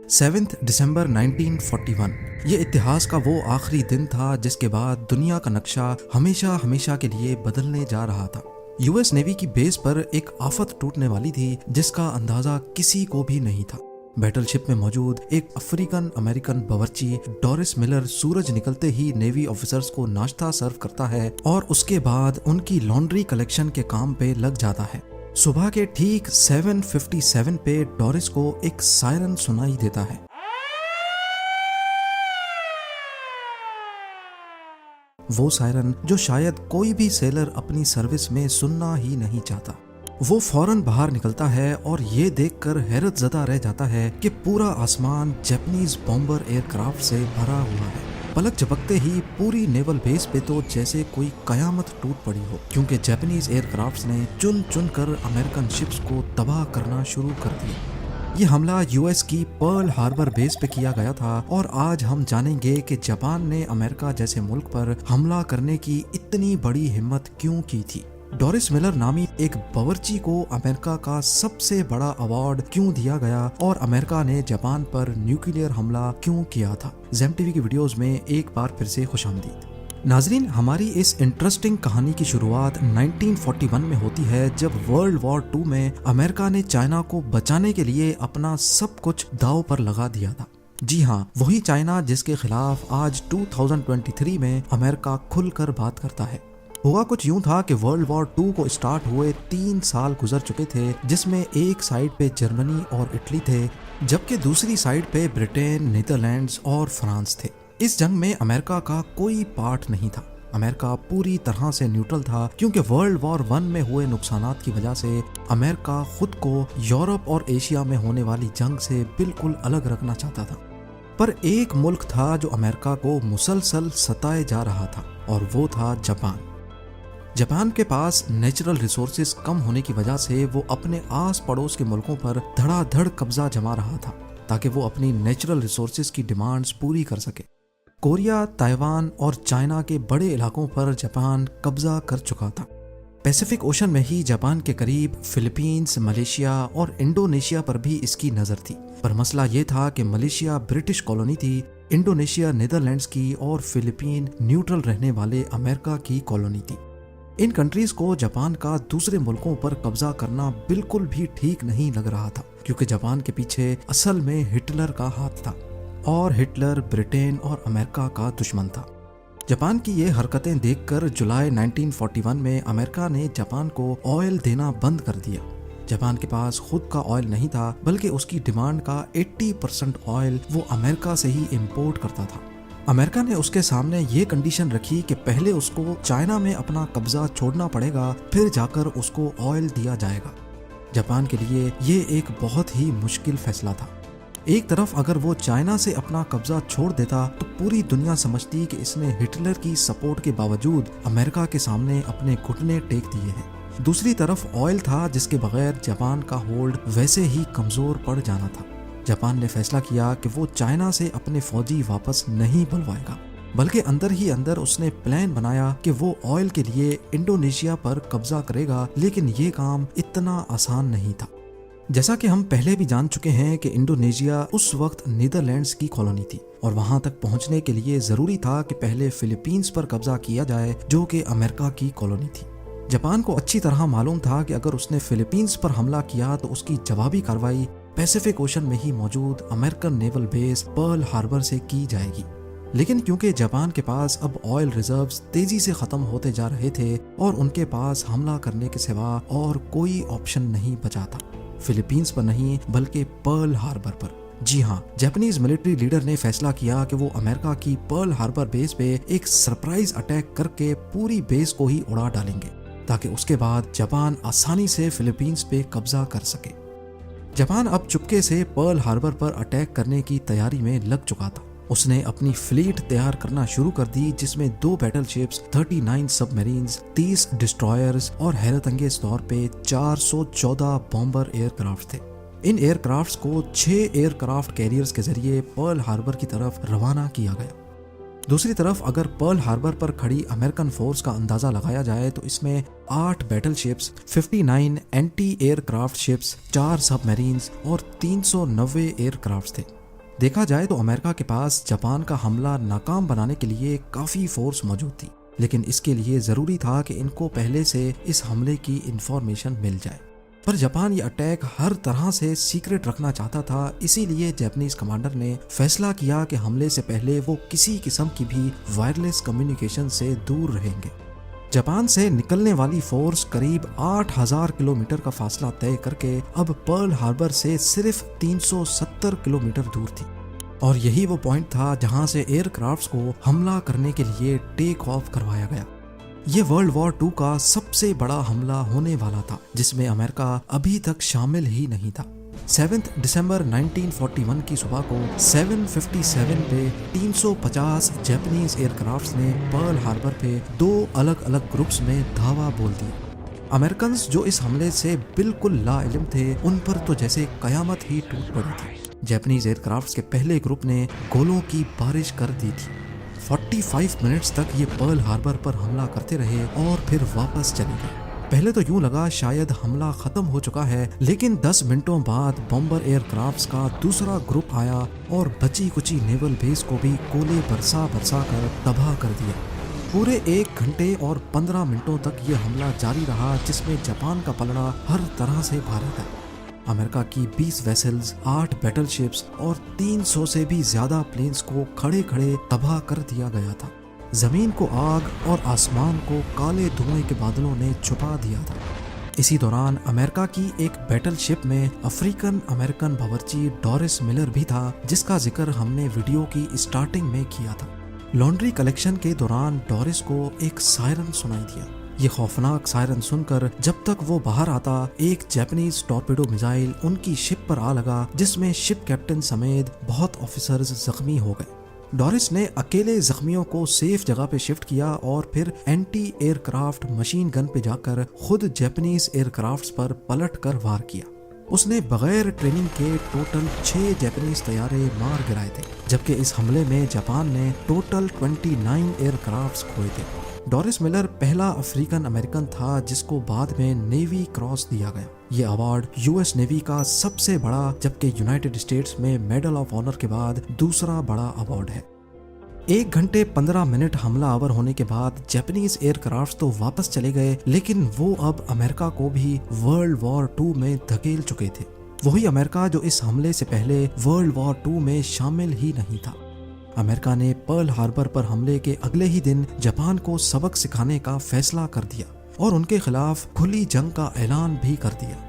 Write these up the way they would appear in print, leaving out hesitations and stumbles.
7 दिसंबर 1941। ये इतिहास का वो आखिरी दिन था जिसके बाद दुनिया का नक्शा हमेशा हमेशा के लिए बदलने जा रहा था। यूएस नेवी की बेस पर एक आफत टूटने वाली थी जिसका अंदाजा किसी को भी नहीं था। बैटलशिप में मौजूद एक अफ्रीकन अमेरिकन बावर्ची डोरिस मिलर सूरज निकलते ही नेवी ऑफिसर्स को नाश्ता सर्व करता है और उसके बाद उनकी लॉन्ड्री कलेक्शन के काम पे लग जाता है। सुबह के ठीक 7:57 पे डोरिस को एक सायरन सुनाई देता है। वो सायरन जो शायद कोई भी सेलर अपनी सर्विस में सुनना ही नहीं चाहता। वो फौरन बाहर निकलता है और ये देखकर हैरत ज़दा रह जाता है कि पूरा आसमान जापानीज बॉम्बर एयरक्राफ्ट से भरा हुआ है। पलक झपकते ही पूरी नेवल बेस पे तो जैसे कोई कयामत टूट पड़ी हो, क्योंकि जापानीज एयरक्राफ्ट्स ने चुन चुन कर अमेरिकन शिप्स को तबाह करना शुरू कर दिया। ये हमला यूएस की पर्ल हार्बर बेस पे किया गया था और आज हम जानेंगे कि जापान ने अमेरिका जैसे मुल्क पर हमला करने की इतनी बड़ी हिम्मत क्यों की थी। डोरिस मिलर नामी एक बावर्ची को अमेरिका का सबसे बड़ा अवार्ड क्यों दिया गया और अमेरिका ने जापान पर न्यूक्लियर हमला क्यों किया था। ज़ेम टीवी की वीडियोस में एक बार फिर से खुशामदीद। नाजरीन, हमारी इस इंटरेस्टिंग कहानी की शुरुआत 1941 में होती है, जब वर्ल्ड वॉर 2 में अमेरिका ने चाइना को बचाने के लिए अपना सब कुछ दांव पर लगा दिया था। जी हाँ, वही चाइना जिसके खिलाफ आज 2023 में अमेरिका खुलकर बात करता है। हुआ कुछ यूं था कि वर्ल्ड वॉर 2 को स्टार्ट हुए 3 साल गुजर चुके थे, जिसमें एक साइड पे जर्मनी और इटली थे, जबकि दूसरी साइड पे ब्रिटेन, नीदरलैंड्स और फ्रांस थे। इस जंग में अमेरिका का कोई पार्ट नहीं था। अमेरिका पूरी तरह से न्यूट्रल था, क्योंकि वर्ल्ड वॉर 1 में हुए नुकसानात की वजह से अमेरिका खुद को यूरोप और एशिया में होने वाली जंग से बिल्कुल अलग रखना चाहता था। पर एक मुल्क था जो अमेरिका को मुसलसल सताए जा रहा था, और वो था जापान। जापान के पास नेचुरल रिसोर्सेज कम होने की वजह से वो अपने आस पड़ोस के मुल्कों पर धड़ाधड़ कब्जा जमा रहा था, ताकि वो अपनी नेचुरल रिसोर्सेज की डिमांड्स पूरी कर सके। कोरिया, ताइवान और चाइना के बड़े इलाकों पर जापान कब्जा कर चुका था। पैसिफिक ओशन में ही जापान के करीब फिलीपींस, मलेशिया और इंडोनेशिया पर भी इसकी नजर थी। पर मसला ये था कि मलेशिया ब्रिटिश कॉलोनी थी, इंडोनेशिया नीदरलैंड्स की और फिलीपीन न्यूट्रल रहने वाले अमेरिका की कॉलोनी थी। इन कंट्रीज को जापान का दूसरे मुल्कों पर कब्जा करना बिल्कुल भी ठीक नहीं लग रहा था, क्योंकि जापान के पीछे असल में हिटलर का हाथ था और हिटलर ब्रिटेन और अमेरिका का दुश्मन था। जापान की ये हरकतें देखकर जुलाई 1941 में अमेरिका ने जापान को ऑयल देना बंद कर दिया। जापान के पास खुद का ऑयल नहीं था, बल्कि उसकी डिमांड का 80% ऑयल वो अमेरिका से ही इम्पोर्ट करता था। अमेरिका ने उसके सामने ये कंडीशन रखी कि पहले उसको चाइना में अपना कब्जा छोड़ना पड़ेगा, फिर जाकर उसको ऑयल दिया जाएगा। जापान के लिए ये एक बहुत ही मुश्किल फैसला था। एक तरफ अगर वो चाइना से अपना कब्जा छोड़ देता तो पूरी दुनिया समझती कि इसने हिटलर की सपोर्ट के बावजूद अमेरिका के सामने अपने घुटने टेक दिए हैं। दूसरी तरफ ऑयल था जिसके बगैर जापान का होल्ड वैसे ही कमजोर पड़ जाना था। जापान ने फैसला किया कि वो चाइना से अपने फौजी वापस नहीं बुलवाएगा, बल्कि अंदर ही अंदर उसने प्लान बनाया कि वो ऑयल के लिए इंडोनेशिया पर कब्जा करेगा। लेकिन ये काम इतना आसान नहीं था। जैसा कि हम पहले भी जान चुके हैं कि इंडोनेशिया उस वक्त नीदरलैंड्स की कॉलोनी थी, और वहां तक पहुंचने के लिए जरूरी था कि पहले फिलीपींस पर कब्जा किया जाए, जो कि अमेरिका की कॉलोनी थी। जापान को अच्छी तरह मालूम था कि अगर उसने फिलीपींस पर हमला किया तो उसकी जवाबी कार्रवाई पैसिफिक ओशन में ही मौजूद American naval base Pearl Harbor से की जाएगी। लेकिन क्योंकि जापान के पास अब ऑयल रिजर्व्स तेजी से खत्म होते जा रहे थे और उनके पास हमला करने के सिवा और कोई ऑप्शन नहीं बचा था, फिलीपींस पर नहीं बल्कि पर्ल हार्बर पर। जी हाँ, जापानीज मिलिट्री लीडर ने फैसला किया कि वो अमेरिका की पर्ल हार्बर बेस पे एक सरप्राइज अटैक करके पूरी बेस को ही उड़ा डालेंगे, ताकि उसके बाद जापान आसानी से फिलीपींस पे कब्जा कर सके। जापान अब चुपके से पर्ल हार्बर पर अटैक करने की तैयारी में लग चुका था। उसने अपनी फ्लीट तैयार करना शुरू कर दी, जिसमें 2 बैटलशिप्स, 39 सबमरीन्स, 30 डिस्ट्रॉयर्स और हैरत अंगेज तौर पे 414 बॉम्बर एयरक्राफ्ट थे। इन एयरक्राफ्ट्स को 6 एयरक्राफ्ट कैरियर्स के जरिए पर्ल हार्बर की तरफ रवाना किया गया। दूसरी तरफ अगर पर्ल हार्बर पर खड़ी अमेरिकन फोर्स का अंदाजा लगाया जाए तो इसमें 8 बैटलशिप्स, 59 एंटी एयरक्राफ्ट शिप्स, 4 सबमरीन्स और 390 एयरक्राफ्ट थे। देखा जाए तो अमेरिका के पास जापान का हमला नाकाम बनाने के लिए काफी फोर्स मौजूद थी, लेकिन इसके लिए जरूरी था कि इनको पहले से इस हमले की इंफॉर्मेशन मिल जाए। पर जापान ये अटैक हर तरह से सीक्रेट रखना चाहता था, इसीलिए जापानीज कमांडर ने फैसला किया कि हमले से पहले वो किसी किस्म की भी वायरलेस कम्युनिकेशन से दूर रहेंगे। जापान से निकलने वाली फोर्स करीब 8000 किलोमीटर का फासला तय करके अब पर्ल हार्बर से सिर्फ 370 किलोमीटर दूर थी, और यही वो पॉइंट था जहां से एयरक्राफ्ट्स को हमला करने के लिए टेक ऑफ करवाया गया। ये वर्ल्ड वॉर 2 का सबसे बड़ा हमला होने वाला था, जिसमें अमेरिका अभी तक शामिल ही नहीं था। 7 दिसंबर 1941 की सुबह को 7:57 पे 350 जापानीज एयरक्राफ्ट्स ने पर्ल हार्बर पे 2 अलग अलग ग्रुप्स में धावा बोल दिया। अमेरिकन जो इस हमले से बिल्कुल लाइल्म थे, उन पर तो जैसे कयामत ही टूट पड़ी थी। जापानीज एयरक्राफ्ट्स के पहले ग्रुप ने गोलों की बारिश कर दी थी। 45 मिनट्स तक ये पर्ल हार्बर पर हमला करते रहे और फिर वापस चले गए। पहले तो यूं लगा शायद हमला खत्म हो चुका है, लेकिन 10 मिनटों बाद बॉम्बर एयरक्राफ्ट्स का दूसरा ग्रुप आया और बची कुची नेवल बेस को भी गोले बरसा कर तबाह कर दिया। पूरे 1 घंटे और 15 मिनटों तक ये हमला जारी रहा, जिसमें जापान का पलड़ा हर तरह से भारी था। अमेरिका की 20 वेसल्स, 8 बैटलशिप्स और 300 से भी ज्यादा प्लेन्स को खड़े खड़े तबाह कर दिया गया था। जमीन को आग और आसमान को काले धुएं के बादलों ने छुपा दिया था। इसी दौरान अमेरिका की एक बैटलशिप में अफ्रीकन अमेरिकन बावर्ची डोरिस मिलर भी था, जिसका जिक्र हमने वीडियो की स्टार्टिंग में किया था। लॉन्ड्री कलेक्शन के दौरान डोरिस को एक सायरन सुनाई दिया। ये खौफनाक सायरन सुनकर जब तक वो बाहर आता, एक जापानीज टॉर्पेडो मिसाइल उनकी शिप पर आ लगा, जिसमें शिप कैप्टन समेत बहुत ऑफिसर्स जख्मी हो गए। डोरिस ने अकेले जख्मियों को सेफ जगह पे शिफ्ट किया और फिर एंटी एयरक्राफ्ट मशीन गन पे जाकर खुद जापानीज एयरक्राफ्ट्स पर पलट कर वार किया। उसने बगैर ट्रेनिंग के टोटल 6 जापानीज तैयारे मार गिराए थे, जबकि इस हमले में जापान ने टोटल 29 एयरक्राफ्ट्स खोए थे। डोरिस मिलर पहला अफ्रीकन अमेरिकन था जिसको बाद में नेवी क्रॉस दिया गया। ये अवार्ड यूएस नेवी का सबसे बड़ा, जबकि यूनाइटेड स्टेट्स में मेडल ऑफ ऑनर के बाद दूसरा बड़ा अवार्ड है। 1 घंटे 15 मिनट हमला आवर होने के बाद जापानीज एयरक्राफ्ट तो वापस चले गए, लेकिन वो अब अमेरिका को भी वर्ल्ड वॉर 2 में धकेल चुके थे। वही अमेरिका जो इस हमले से पहले वर्ल्ड वॉर 2 में शामिल ही नहीं था। अमेरिका ने पर्ल हार्बर पर हमले के अगले ही दिन जापान को सबक सिखाने का फैसला कर दिया और उनके खिलाफ खुली जंग का ऐलान भी कर दिया।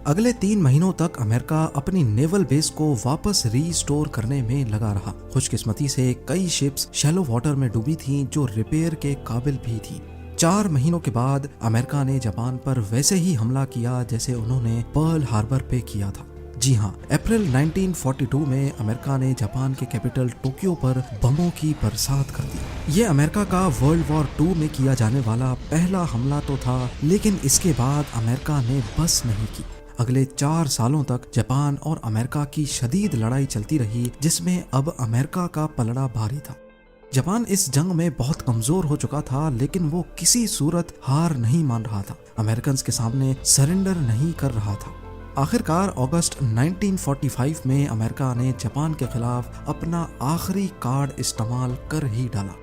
अगले 3 महीनों तक अमेरिका अपनी नेवल बेस को वापस रीस्टोर करने में लगा रहा। खुशकिस्मती से कई शिप्स शैलो वाटर में डूबी थीं जो रिपेयर के काबिल भी थीं। 4 महीनों के बाद अमेरिका ने जापान पर वैसे ही हमला किया जैसे उन्होंने पर्ल हार्बर पे किया था। जी हाँ, अप्रैल 1942 में अमेरिका ने जापान के कैपिटल टोक्यो पर बमों की बरसात कर दी। ये अमेरिका का वर्ल्ड वॉर 2 में किया जाने वाला पहला हमला तो था, लेकिन इसके बाद अमेरिका ने बस नहीं की। अगले 4 सालों तक जापान और अमेरिका की शदीद लड़ाई चलती रही, जिसमें अब अमेरिका का पलड़ा भारी था। जापान इस जंग में बहुत कमजोर हो चुका था, लेकिन वो किसी सूरत हार नहीं मान रहा था, अमेरिकन के सामने सरेंडर नहीं कर रहा था। आखिरकार अगस्त 1945 में अमेरिका ने जापान के खिलाफ अपना आखिरी कार्ड इस्तेमाल कर ही डाला।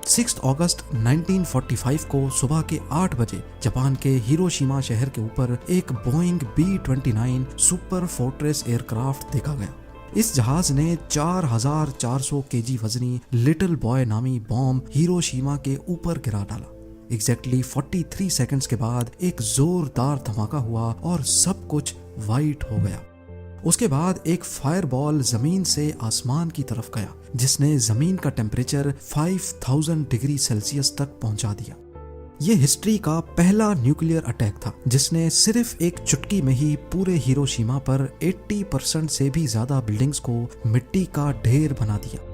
6 अगस्त 1945 को सुबह के 8 बजे जापान के हिरोशिमा शहर के ऊपर एक Boeing B-29 super fortress aircraft देखा गया। इस जहाज ने 4400 केजी वजनी लिटिल बॉय नामी बॉम्ब हिरोशिमा के ऊपर गिरा डाला। एग्जैक्टली 43 सेकंड्स के बाद एक जोरदार धमाका हुआ और सब कुछ वाइट हो गया। उसके बाद एक फायरबॉल जमीन से आसमान की तरफ गया, जिसने जमीन का टेम्परेचर 5000 डिग्री सेल्सियस तक पहुंचा दिया। ये हिस्ट्री का पहला न्यूक्लियर अटैक था, जिसने सिर्फ एक चुटकी में ही पूरे हिरोशिमा पर 80% से भी ज्यादा बिल्डिंग्स को मिट्टी का ढेर बना दिया।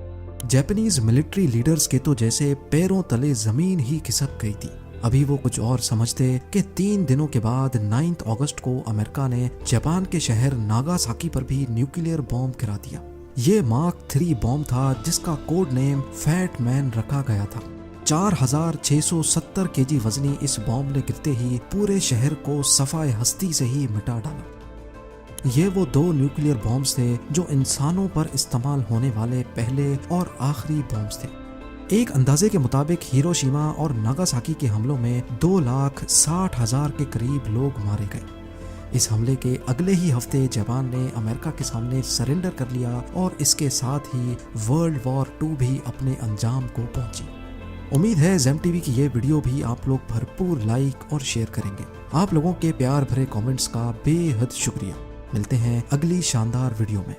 जापानीज मिलिट्री लीडर्स के तो जैसे पैरों तले जमीन ही खिसक गई थी। अभी वो कुछ और समझते कि 3 दिनों के बाद 9 अगस्त को अमेरिका ने जापान के शहर नागासाकी पर भी न्यूक्लियर बॉम्ब गिरा दिया। ये मार्क 3 बॉम्ब था, जिसका कोड नेम फैट मैन रखा गया था। 4670 केजी वजनी इस बॉम्ब ने गिरते ही पूरे शहर को सफाए हस्ती से ही मिटा डाला। ये वो 2 न्यूक्लियर बॉम्ब्स थे जो इंसानों पर इस्तेमाल होने वाले पहले और आखिरी बॉम्ब्स थे। एक अंदाजे के मुताबिक हिरोशिमा और नागासाकी के हमलों में 2,60,000 के करीब लोग मारे गए। इस हमले के अगले ही हफ्ते जापान ने अमेरिका के सामने सरेंडर कर लिया और इसके साथ ही वर्ल्ड वॉर 2 भी अपने अंजाम को पहुंची। उम्मीद है ज़ेम टीवी की ये वीडियो भी आप लोग भरपूर लाइक और शेयर करेंगे। आप लोगों के प्यार भरे कमेंट्स का बेहद शुक्रिया। मिलते हैं अगली शानदार वीडियो में।